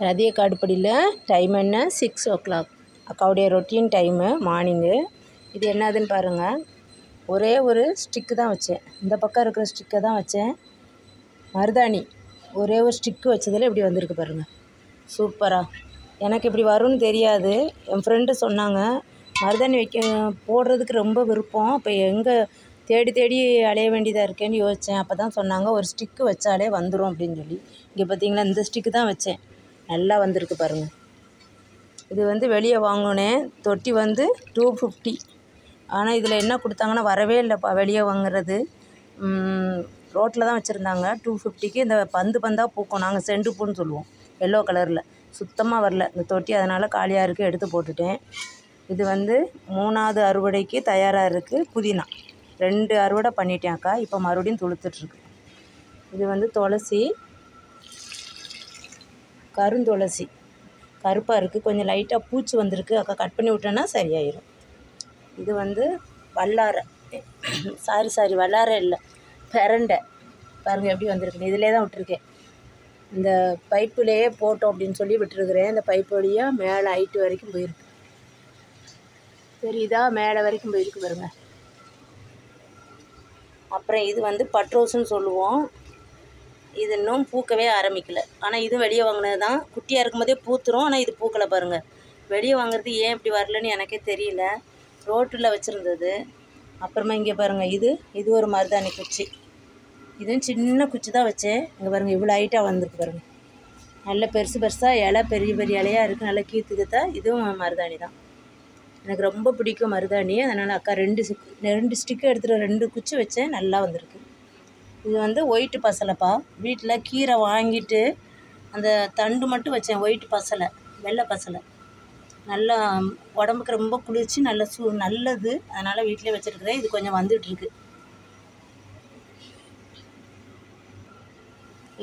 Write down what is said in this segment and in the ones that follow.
ரதிய காடுப்படியில் time என்ன 6 o'clock. அக்காவுடைய routine time morning. இது என்னதுன்னு பாருங்கள். ஒரே ஒரு ஸ்டிக்கு தான் வச்சேன். இந்த பக்கம் இருக்கிற ஸ்டிக்கை தான் வச்சேன். மருதாணி ஒரே ஒரு ஸ்டிக்கு வச்சதில் இப்படி வந்திருக்கு பாருங்கள். சூப்பராக. எனக்கு இப்படி வரும்னு தெரியாது. என் ஃப்ரெண்டு சொன்னாங்க மருதாணி போடுறதுக்கு ரொம்ப விருப்பம். அப்போ எங்கே தேடி தேடி அலைய வேண்டியதாக இருக்கேன்னு யோசித்தேன். அப்போ தான் சொன்னாங்க ஒரு ஸ்டிக்கு வச்சாலே வந்துடும் அப்படின்னு சொல்லி. இங்கே பார்த்தீங்களா, இந்த ஸ்டிக்கு தான் வச்சேன். நல்லா வந்திருக்கு பாருங்கள். இது வெளியே வாங்கினேன். தொட்டி 250. ஆனால் இதில் என்ன கொடுத்தாங்கன்னா வரவே இல்லைப்பா. வெளியே வாங்குறது ரோட்டில் தான் வச்சுருந்தாங்க. 250க்கு இந்த பந்தாக பூக்கும். நாங்கள் செண்டு பூன்னு சொல்லுவோம், எல்லோ கலரில். சுத்தமாக வரல இந்த தொட்டி. அதனால் காலியாக இருக்குது, எடுத்து போட்டுட்டேன். இது 3வது அறுவடைக்கு தயாராக இருக்குது. புதினா 2 அறுவடை பண்ணிட்டேன் அக்கா. இப்போ மறுபடியும் துளுத்துட்ருக்கு. இது துளசி, கருந்துளசி கருப்பாக இருக்குது. கொஞ்சம் லைட்டாக பூச்சி வந்திருக்கு. அக்கா கட் பண்ணி விட்டேன்னா சரியாயிடும். இது வல்லாரை, சாரி வல்லாரை இல்லை, பிரண்டை. பாருங்கள் எப்படி வந்திருக்கு. இதிலே தான் விட்டுருக்கேன். இந்த பைப்புலேயே போட்டோம் அப்படின்னு சொல்லி விட்டுருக்குறேன். இந்த பைப்பு வழியாக மேலே ஹைட்டு வரைக்கும் போயிருக்கு. தெரியுதா, மேலே வரைக்கும் போயிருக்கு பாருங்க. அப்புறம் இது பட்ரோஸ்ன்னு சொல்லுவோம். இது இன்னும் பூக்கவே ஆரம்பிக்கலை. ஆனால் இதுவும் வெளியே வாங்கினது தான். குட்டியாக இருக்கும்போதே பூத்துரும். ஆனால் இது பூக்கலை பாருங்கள். வெளியே வாங்குறது ஏன் இப்படி வரலன்னு எனக்கே தெரியல. ரோட்டில் வச்சுருந்தது. அப்புறமா இங்கே பாருங்கள், இது ஒரு மருதாணி குச்சி. இதுவும் சின்ன குச்சி தான் வச்சேன். இங்கே பாருங்கள் இவ்வளோ ஹைட்டாக வந்திருக்கு பாருங்கள். நல்ல பெருசு பெருசாக இலை, பெரிய பெரிய இலையாக இருக்குது. நல்லா கீத்துக்கத்தா. இதுவும் மருதாணி தான். எனக்கு ரொம்ப பிடிக்கும் மருதாணி. அதனால் அக்கா 2 ஸ்டிக்கு எடுத்துகிட்டு 2 குச்சி வச்சேன். நல்லா வந்திருக்கு. இது ஒயிட்டு பசலைப்பா. வீட்டில் கீரை வாங்கிட்டு அந்த தண்டு மட்டும் வச்சேன். ஒயிட்டு பசலை, வெள்ளை பசலை. நல்லா உடம்புக்கு ரொம்ப குளிர்ச்சி, நல்லது. அதனால் வீட்டிலே வச்சுருக்குறேன். இது கொஞ்சம் வந்துட்டுருக்கு.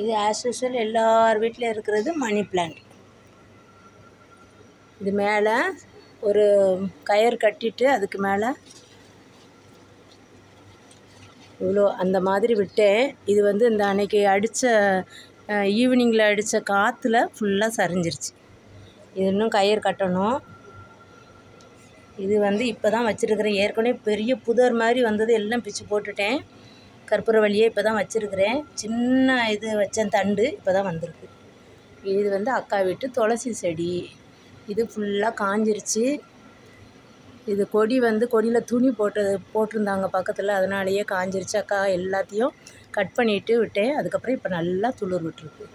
இது ஆஸ் யூஷுவல் எல்லார் வீட்டில் இருக்கிறது மணி பிளான்ட். இது மேலே ஒரு கயிறு கட்டிட்டு அதுக்கு மேலே இவ்வளோ அந்த மாதிரி விட்டேன். இது இந்த அன்னைக்கு ஈவினிங்கில் அடித்த காற்றுல ஃபுல்லாக சரிஞ்சிருச்சு. இது இன்னும் கயிறு கட்டணும். இது இப்போ தான் வச்சுருக்கிறேன். ஏற்கனவே பெரிய புதர் மாதிரி வந்தது, எல்லாம் பிச்சு போட்டுட்டேன். கற்பூரவள்ளியே இப்போ தான் வச்சுருக்கிறேன். சின்ன இது வச்சேன் தண்டு, இப்போ தான் வந்திருக்கு. இது அக்கா வீட்டு துளசி செடி. இது ஃபுல்லாக காஞ்சிருச்சு. இது கொடி கொடியில் துணி போட்டிருந்தாங்க பக்கத்தில், அதனாலேயே காஞ்சிருச்சு. அக்கா எல்லாத்தையும் கட் பண்ணிவிட்டு விட்டேன். அதுக்கப்புறம் இப்போ நல்லா துளிர் விட்டுருக்கு.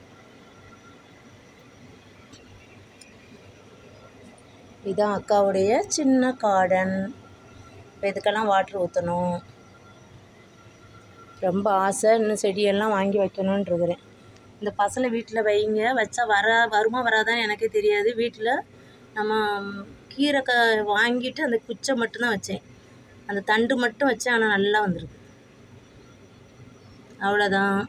இதுதான் அக்காவுடைய சின்ன கார்டன். இப்போ இதுக்கெல்லாம் வாட்ரு ஊற்றணும். ரொம்ப ஆசை. இன்னும் செடியெல்லாம் வாங்கி வைக்கணுன்னு இருக்கிறேன். இந்த பசலை வீட்டில் வைங்க. வச்சா வருமா வராதான்னு எனக்கே தெரியாது. வீட்டில் நம்ம கீரை வாங்கிட்டு அந்த குச்சை மட்டும்தான் வச்சேன். அந்த தண்டு மட்டும் வச்சேன். ஆனால் நல்லா வந்திருக்கு. அவ்வளோதான்.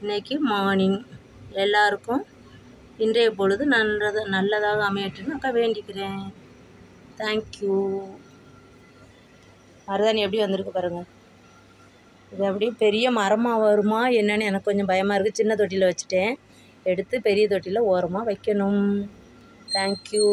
இன்றைக்கி மார்னிங் எல்லாருக்கும் இன்றைய பொழுது நல்லதாக அமையட்டுன்னு அக்கா வேண்டிக்கிறேன். தேங்க்யூ. மருதாணி எப்படி வந்திருக்கு பாருங்கள். இது அப்படியே பெரிய மரமாக வருமா என்னன்னு எனக்கு கொஞ்சம் பயமாக இருக்குது. சின்ன தொட்டியில் வச்சுட்டேன். எடுத்து பெரிய தொட்டியில் ஓரமாக வைக்கணும். தேங்க்யூ.